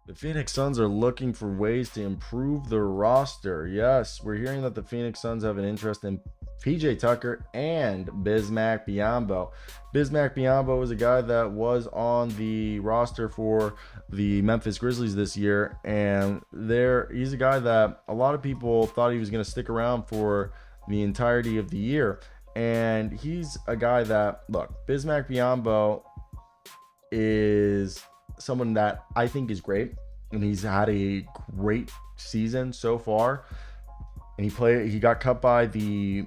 The Phoenix Suns are looking for ways to improve their roster. Yes, we're hearing that the Phoenix Suns have an interest in PJ Tucker and Bismack Biyombo. Bismack Biyombo is a guy that was on the roster for the Memphis Grizzlies this year, and he's a guy that a lot of people thought he was going to stick around for the entirety of the year. And he's a guy that, look, Bismack Biyombo is someone that I think is great, and he's had a great season so far. And he got cut by the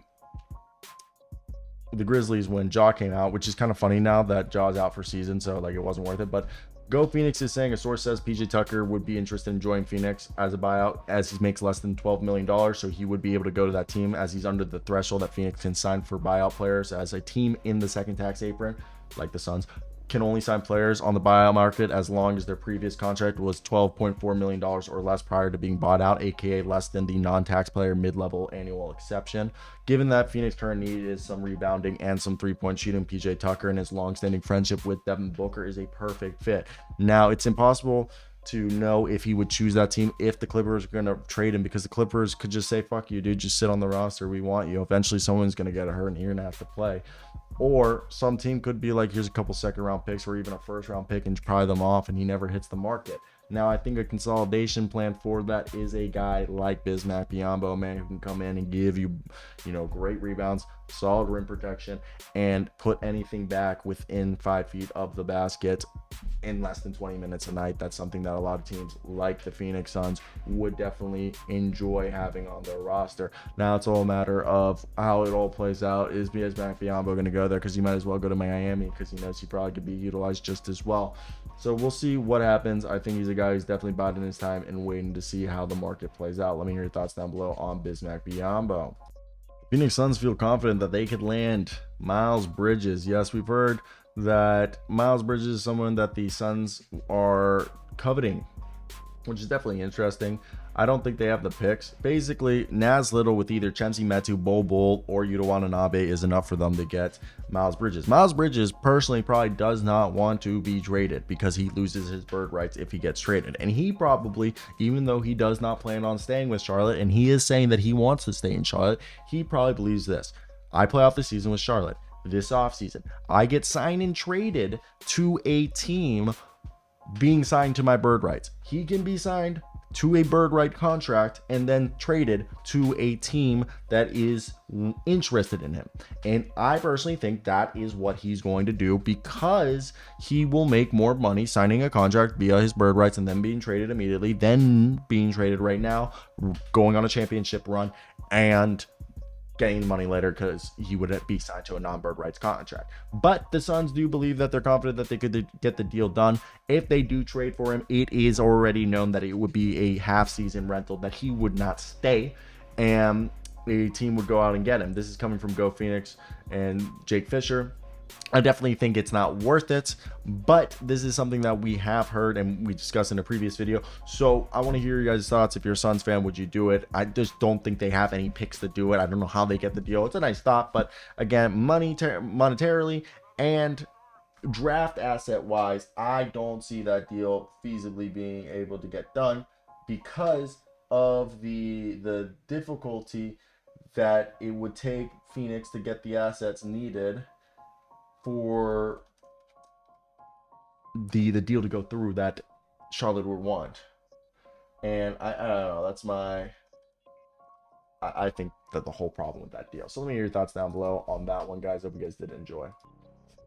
Grizzlies when Ja came out, which is kind of funny now that Ja's out for season, so like it wasn't worth it. But Go Phoenix is saying a source says PJ Tucker would be interested in joining Phoenix as a buyout, as he makes less than $12 million. So he would be able to go to that team as he's under the threshold that Phoenix can sign for buyout players, as a team in the second tax apron, like the Suns, can only sign players on the buyout market as long as their previous contract was $12.4 million or less prior to being bought out, aka less than the non-tax player mid-level annual exception. Given that Phoenix' current need is some rebounding and some three-point shooting, PJ Tucker and his long-standing friendship with Devin Booker is a perfect fit. Now, it's impossible to know if he would choose that team if the Clippers are going to trade him, because the Clippers could just say, fuck you, dude, just sit on the roster, we want you. Eventually someone's going to get hurt and you're going to have to play. Or some team could be like, here's a couple second round picks or even a first round pick and pry them off, and he never hits the market. Now, I think a consolidation plan for that is a guy like Bismack Biyombo, man, who can come in and give you, great rebounds, solid rim protection, and put anything back within 5 feet of the basket in less than 20 minutes a night. That's something that a lot of teams like the Phoenix Suns would definitely enjoy having on their roster. Now it's all a matter of how it all plays out. Is Bismack Biyombo going to go there? Because he might as well go to Miami, because he knows he probably could be utilized just as well. So we'll see what happens. I think he's a guy who's definitely biding his time and waiting to see how the market plays out. Let me hear your thoughts down below on Bismack Biyombo. Phoenix Suns feel confident that they could land Miles Bridges. Yes, we've heard that Miles Bridges is someone that the Suns are coveting, which is definitely interesting. I don't think they have the picks. Basically, Naz Little with either Chensi Metu, Bol Bol, or Yuta Watanabe is enough for them to get Miles Bridges. Miles Bridges personally probably does not want to be traded because he loses his bird rights if he gets traded. And he probably, even though he does not plan on staying with Charlotte, and he is saying that he wants to stay in Charlotte, he probably believes this: I play off the season with Charlotte. This offseason, I get signed and traded to a team being signed to my bird rights. He can be signed to a bird right contract and then traded to a team that is interested in him. And I personally think that is what he's going to do, because he will make more money signing a contract via his bird rights and then being traded immediately than being traded right now, going on a championship run, and getting money later, because he would be signed to a non-bird rights contract. But the Suns do believe that they're confident that they could get the deal done. If they do trade for him, it is already known that it would be a half-season rental, that he would not stay, and a team would go out and get him. This is coming from Go Phoenix and Jake Fisher. I definitely think it's not worth it, but this is something that we have heard and we discussed in a previous video. So I want to hear your guys' thoughts. If you're a Suns fan, would you do it? I just don't think they have any picks to do it. I don't know how they get the deal. It's a nice thought, but again, monetarily and draft asset wise, I don't see that deal feasibly being able to get done because of the difficulty that it would take Phoenix to get the assets needed for the deal to go through that Charlotte would want. And I don't know, that's I think that the whole problem with that deal. So let me hear your thoughts down below on that one, guys. Hope you guys did enjoy.